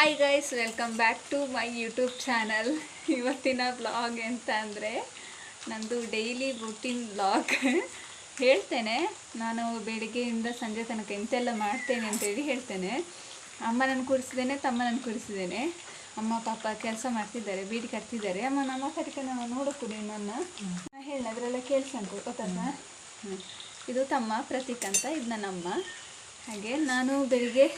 Hi guys, welcome back to my YouTube channel. ಇವತ್ತಿನ vlog ಎಂತ ಅಂದರೆ ನಂದು ಡೈಲಿ ರೂಟೀನ್ ವ್ಲಾಗ್ ಹೇಳ್ತೇನೆ. ನಾನು ಬೆಳಿಗ್ಗೆಯಿಂದ ಸಂಜೆ ತನಕ ಎಂತೆಲ್ಲ ಮಾಡ್ತೇನೆ ಅಂತೇಳಿ ಹೇಳ್ತೇನೆ. ಅಮ್ಮನನ್ನು ಕೂರಿಸಿದ್ದೇನೆ, ತಮ್ಮನನ್ನು ಕೂರಿಸಿದ್ದೇನೆ. ಅಮ್ಮ ಪಾಪ ಕೆಲಸ ಮಾಡ್ತಿದ್ದಾರೆ, ಬೀಡಿ ಕಟ್ತಿದ್ದಾರೆ. ಅಮ್ಮ ನಮ್ಮ ಕಡೆಗೆ ನಾವು ನೋಡೋಕು ನಿಮ್ಮನ್ನು ಹೇಳಿ ಅದರೆಲ್ಲ ಕೇಳಿಸಂತು ಗೊತ್ತಲ್ಲ. ಇದು ತಮ್ಮ ಪ್ರತೀಕ್ ಅಂತ, ಇದು ನನ್ನ ಅಮ್ಮ. ಹಾಗೆ ನಾನು ಬೆಳಿಗ್ಗೆ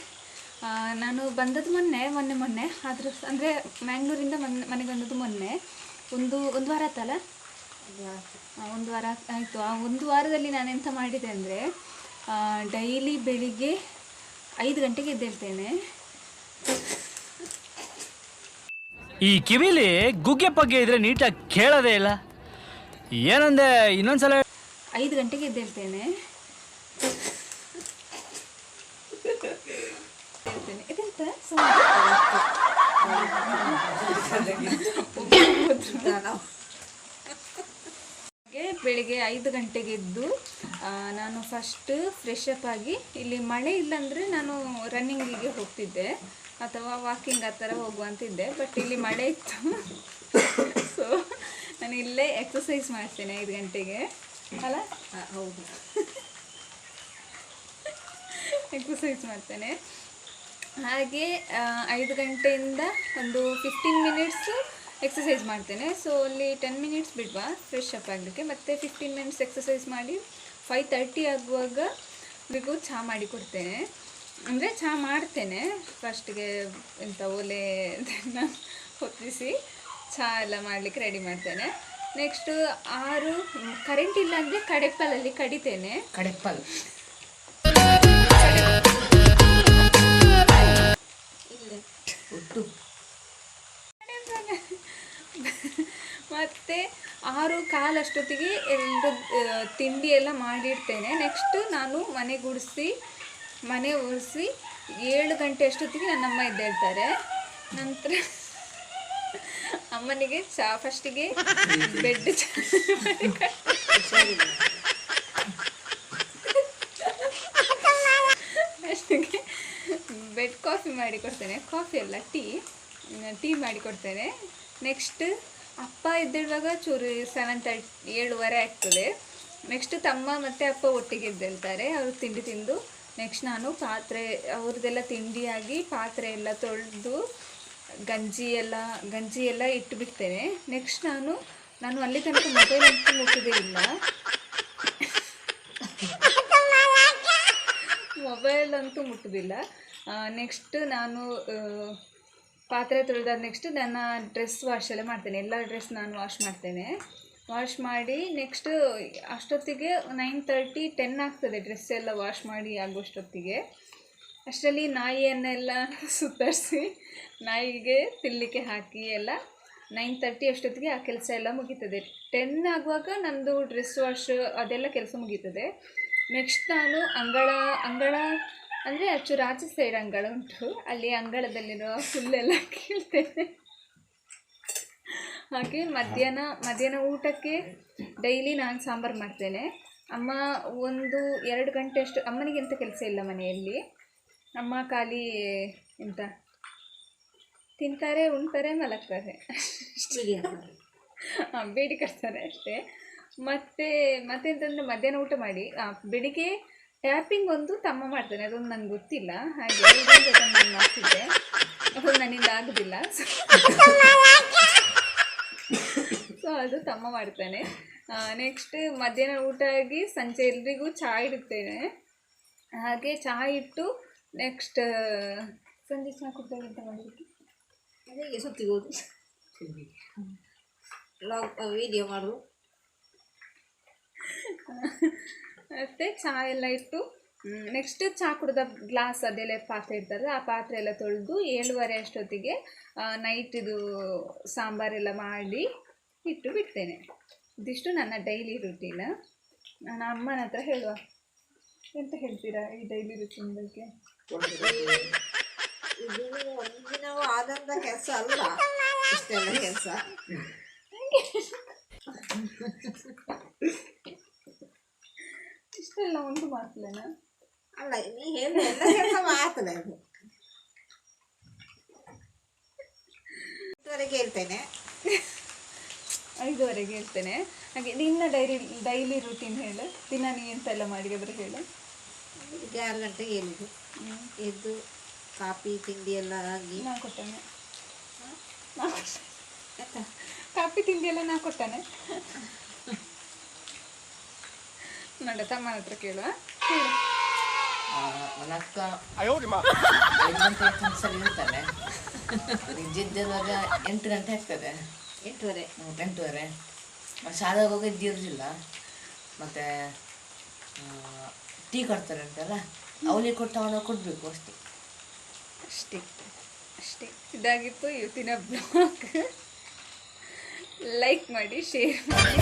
ನಾನು ಬಂದದ್ದು ಮೊನ್ನೆ ಆದರೂ ಅಂದರೆ ಮ್ಯಾಂಗ್ಳೂರಿಂದ ಮನೆಗೆ ಬಂದದ್ದು ಮೊನ್ನೆ. ಒಂದು ವಾರ ಆಯ್ತಲ್ಲ, ಒಂದು ವಾರ ಆಯಿತು. ಆ ಒಂದು ವಾರದಲ್ಲಿ ನಾನು ಎಂತ ಮಾಡಿದೆ ಅಂದರೆ ಡೈಲಿ ಬೆಳಿಗ್ಗೆ 5 ಗಂಟೆಗೆ ಎದ್ದೇಳ್ತೇನೆ. ಈ ಕಿವಿಲಿ ಗುಗ್ಗೆ ಪಗ್ಗೆ ಇದ್ರೆ ನೀಟಾಗಿ ಕೇಳೋದೇ ಇಲ್ಲ. ಏನಂದೆ ಇನ್ನೊಂದ್ಸಲ? 5 ಗಂಟೆಗೆ ಎದ್ದೇಳ್ತೇನೆ. ಬೆಳಿಗ್ಗೆ 5 ಗಂಟೆಗೆ ಎದ್ದು ನಾನು ಫಸ್ಟ್ ಫ್ರೆಶ್ ಅಪ್ ಆಗಿ, ಇಲ್ಲಿ ಮಳೆ ಇಲ್ಲಾಂದರೆ ನಾನು ರನ್ನಿಂಗಿಗೆ ಹೋಗ್ತಿದ್ದೆ ಅಥವಾ ವಾಕಿಂಗ್ ಆ ಥರ ಹೋಗುವಂತಿದ್ದೆ. ಬಟ್ ಇಲ್ಲಿ ಮಳೆ ಇತ್ತು, ಸೊ ನಾನು ಇಲ್ಲೇ ಎಕ್ಸಸೈಸ್ ಮಾಡ್ತೇನೆ 5 ಗಂಟೆಗೆ ಅಲ್ಲ. ಹೌದು, ಎಕ್ಸಸೈಸ್ ಮಾಡ್ತೇನೆ. ಹಾಗೆ 5 ಗಂಟೆಯಿಂದ ಒಂದು 15 ಮಿನಿಟ್ಸು ಎಕ್ಸಸೈಸ್ ಮಾಡ್ತೇನೆ. ಸೊ ಅಲ್ಲಿ 10 ಮಿನಿಟ್ಸ್ ಬಿಡುವ ಫ್ರೆಶ್ ಅಪ್ ಆಗಲಿಕ್ಕೆ, ಮತ್ತು 15 ಮಿನಿಟ್ಸ್ ಎಕ್ಸಸೈಸ್ ಮಾಡಿ 5:30 ಆಗುವಾಗ ಬಿಗೂ ಚಹಾ ಮಾಡಿ ಕೊಡ್ತೇನೆ. ಅಂದರೆ ಚಹಾ ಮಾಡ್ತೇನೆ ಫಸ್ಟಿಗೆ, ಎಂಥ ಒಲೆ ಹೊತ್ತಿಸಿ ಚಹಾ ಎಲ್ಲ ಮಾಡಲಿಕ್ಕೆ ರೆಡಿ ಮಾಡ್ತೇನೆ. ನೆಕ್ಸ್ಟು 6 ಕರೆಂಟ್ ಇಲ್ಲ ಅಂದರೆ ಕಡೆಪ್ಪಲಲ್ಲಿ ಕಡಿತೇನೆ. ಕಡೆಪ್ಪಲ್ ಮತ್ತು 6:15 ಅಷ್ಟೊತ್ತಿಗೆ ಎಲ್ಲರೂ ತಿಂಡಿ ಎಲ್ಲ ಮಾಡಿಡ್ತೇನೆ. ನೆಕ್ಸ್ಟು ನಾನು ಮನೆ ಒರೆಸಿ 7 ಗಂಟೆ ಅಷ್ಟೊತ್ತಿಗೆ ನನ್ನಮ್ಮ ಎದ್ದೇಳ್ತಾರೆ. ನಂತರ ಅಮ್ಮನಿಗೆ ಚಹಾ, ಫಸ್ಟಿಗೆ ಬೆಡ್ ಫಸ್ಟಿಗೆ ಬೆಡ್ ಕಾಫಿ ಮಾಡಿ ಕೊಡ್ತೇನೆ. ಕಾಫಿ ಅಲ್ಲ, ಟೀ ಮಾಡಿ ಕೊಡ್ತೇನೆ. ನೆಕ್ಸ್ಟ್ ಅಪ್ಪ ಎದ್ದೇಳುವಾಗ ಚೂರು 7:30 ಆಗ್ತದೆ. ನೆಕ್ಸ್ಟ್ ತಮ್ಮ ಮತ್ತು ಅಪ್ಪ ಒಟ್ಟಿಗೆ ಎದ್ದೇಳ್ತಾರೆ, ಅವರು ತಿಂಡಿ ತಿಂದು. ನೆಕ್ಸ್ಟ್ ನಾನು ಪಾತ್ರೆ, ಅವ್ರದ್ದೆಲ್ಲ ತಿಂಡಿಯಾಗಿ ಪಾತ್ರೆ ಎಲ್ಲ ತೊಳೆದು ಗಂಜಿ ಎಲ್ಲ ಇಟ್ಟು ಬಿಡ್ತೇನೆ. ನೆಕ್ಸ್ಟ್ ನಾನು ಅಲ್ಲಿ ತನಕ ಮೊಬೈಲ್ ಅಂತೂ ಮುಟ್ಟೋದೇ ಇಲ್ಲ. ಮೊಬೈಲ್ ಅಂತೂ ಮುಟ್ಟೋದಿಲ್ಲ. ನೆಕ್ಸ್ಟ್ ನಾನು ಪಾತ್ರೆ ತೊಳೆದಾದ ನೆಕ್ಸ್ಟ್ ನನ್ನ ಡ್ರೆಸ್ ವಾಶ್ ಎಲ್ಲ ಮಾಡ್ತೇನೆ. ಎಲ್ಲ ಡ್ರೆಸ್ ನಾನು ವಾಶ್ ಮಾಡ್ತೇನೆ. ವಾಶ್ ಮಾಡಿ ನೆಕ್ಸ್ಟ್ ಅಷ್ಟೊತ್ತಿಗೆ 9:30 10 ಆಗ್ತದೆ ಡ್ರೆಸ್ ಎಲ್ಲ ವಾಶ್ ಮಾಡಿ ಆಗುವಷ್ಟೊತ್ತಿಗೆ. ಅಷ್ಟರಲ್ಲಿ ನಾಯಿಯನ್ನೆಲ್ಲ ಸುತ್ತರಿಸಿ ನಾಯಿಗೆ ತಿನ್ನಲಿಕ್ಕೆ ಹಾಕಿ ಎಲ್ಲ 9:30 ಅಷ್ಟೊತ್ತಿಗೆ ಆ ಕೆಲಸ ಎಲ್ಲ ಮುಗೀತದೆ. 10 ಆಗುವಾಗ ನಮ್ಮದು ಡ್ರೆಸ್ ವಾಶ್ ಅದೆಲ್ಲ ಕೆಲಸ ಮುಗೀತದೆ. ನೆಕ್ಸ್ಟ್ ನಾನು ಅಂಗಳ ಅಂದರೆ ಅಚ್ಚು ರಾಜ ಸೈಡ್ ಅಂಗಳ ಉಂಟು, ಅಲ್ಲಿ ಅಂಗಳದಲ್ಲಿರೋ ಹುಲ್ಲೆಲ್ಲ ಕೀಳ್ತೇನೆ. ಹಾಗೆ ಮಧ್ಯಾಹ್ನ ಊಟಕ್ಕೆ ಡೈಲಿ ನಾನು ಸಾಂಬಾರು ಮಾಡ್ತೇನೆ. ಅಮ್ಮ 1-2 ಗಂಟೆ ಅಷ್ಟು, ಅಮ್ಮನಿಗೆ ಎಂಥ ಕೆಲಸ ಇಲ್ಲ ಮನೆಯಲ್ಲಿ. ಅಮ್ಮ ಖಾಲಿ ಎಂತ ತಿಂತಾರೆ, ಉಣ್ತಾರೆ, ಮಲಗ್ತಾರೆ, ಬೇಡಿ ಕಟ್ತಾರೆ ಅಷ್ಟೇ. ಮತ್ತೆಂತಂದರೆ ಮಧ್ಯಾಹ್ನ ಊಟ ಮಾಡಿ ಬೆಳಿಗ್ಗೆ ಟ್ಯಾಪಿಂಗ್ ಒಂದು ತಮ್ಮ ಮಾಡ್ತಾನೆ, ಅದೊಂದು ನನಗೆ ಗೊತ್ತಿಲ್ಲ. ಹಾಗೆ ನಾನು ಮಾಡ್ತಿದ್ದೆ, ಅದು ನನ್ನಿಂದ ಆಗೋದಿಲ್ಲ. ಸೊ ಅದು ತಮ್ಮ ಮಾಡ್ತಾನೆ. ನೆಕ್ಸ್ಟ್ ಮಧ್ಯಾಹ್ನ ಊಟ ಆಗಿ ಸಂಜೆ ಎಲ್ರಿಗೂ ಚಹಾ ಇಡುತ್ತೇನೆ. ಹಾಗೆ ಚಹಾ ಇಟ್ಟು ನೆಕ್ಸ್ಟ್ ಸಂಜೆ ಚಹಾ ಕುಡ್ದಾಗ ಎಂತ ಮಾಡಲಿಕ್ಕೆ ಅದೇ ಸುತ್ತಿಗೋದು ವೀಡಿಯೋ ಮಾಡು. ಮತ್ತು ಚಹಾ ಎಲ್ಲ ಇಟ್ಟು ನೆಕ್ಸ್ಟ್ ಚಹಾ ಕುಡ್ದ ಗ್ಲಾಸ್ ಅದೆಲ್ಲ ಪಾತ್ರೆ ಇರ್ತದೆ, ಆ ಪಾತ್ರೆ ಎಲ್ಲ ತೊಳೆದು 7:30 ಅಷ್ಟೊತ್ತಿಗೆ ನೈಟಿದು ಸಾಂಬಾರೆಲ್ಲ ಮಾಡಿ ಇಟ್ಟು ಬಿಡ್ತೇನೆ. ಇದಿಷ್ಟು ನನ್ನ ಡೈಲಿ ರುಟೀನ್. ನಾನು ಅಮ್ಮನ ಹತ್ರ ಹೇಳುವ, ಎಂತ ಹೇಳ್ತೀರಾ ಈ ಡೈಲಿ ರುಟೀನ್ ಬಗ್ಗೆ? ಇದು ಒಂದಿನವೂ ಆದಂಥ ಕೆಲಸ ಅಲ್ಲ, ಇಷ್ಟೆಲ್ಲ ಕೆಲಸ. ಇಷ್ಟೆಲ್ಲ ಒಂದು ಮಾತಲೇನಾ? ಅಲ್ಲ, ನೀ ಹೇಳಿ ಎಲ್ಲ ಕೆಲಸ ಮಾಡ್ತದೆ ಅದು. 5ವರೆಗೆ ಹೇಳ್ತೇನೆ. 5ವರೆಗೆ ಹೇಳ್ತೇನೆ. ಹಾಗೆ ನಿನ್ನ ಡೈಲಿ ರೂಟೀನ್ ಹೇಳು. ದಿನ ನೀ ಎಂತೆಲ್ಲ ಮಾಡಿದ್ರೆ ಹೇಳು. ಬೆಳಿಗ್ಗೆ 6 ಗಂಟೆಗೆ ಹೇಳಿದ್ದು, ಎದ್ದು ಕಾಫಿ ತಿಂಡಿ ಎಲ್ಲ ಆಗಿ ನಾ ಕೊಟ್ಟೇನೆ. ಕಾಫಿ ತಿಂಡಿ ಎಲ್ಲ ನಾ ಕೊಟ್ಟೇನೆ. ನೋಡ ತಮ್ಮನ ಹತ್ರ ಕೇಳುವ. ನನ್ನ ಅಕ್ಕ 5 ಗಂಟೆ ಸರಿ ಇರ್ತಾನೆ. ನಿಜ್ಜಿದ್ದಾಗ 8 ಗಂಟೆ ಆಗ್ತದೆ. 8:30 ಶಾಲೆಗೆ ಹೋಗಿ ಇದ್ದಿರಲಿಲ್ಲ. ಮತ್ತು ಟೀ ಕೊಡ್ತಾರೆ ಅಂತಲ್ಲ, ಅವಳಿಗೆ ಕೊಟ್ಟವನ ಕೊಡಬೇಕು ಅಷ್ಟೇ. ಅಷ್ಟೇ ಇದಾಗಿತ್ತು ಇವತ್ತಿನ ಬ್ಲಾಗ್. ಲೈಕ್ ಮಾಡಿ, ಶೇರ್ ಮಾಡಿ.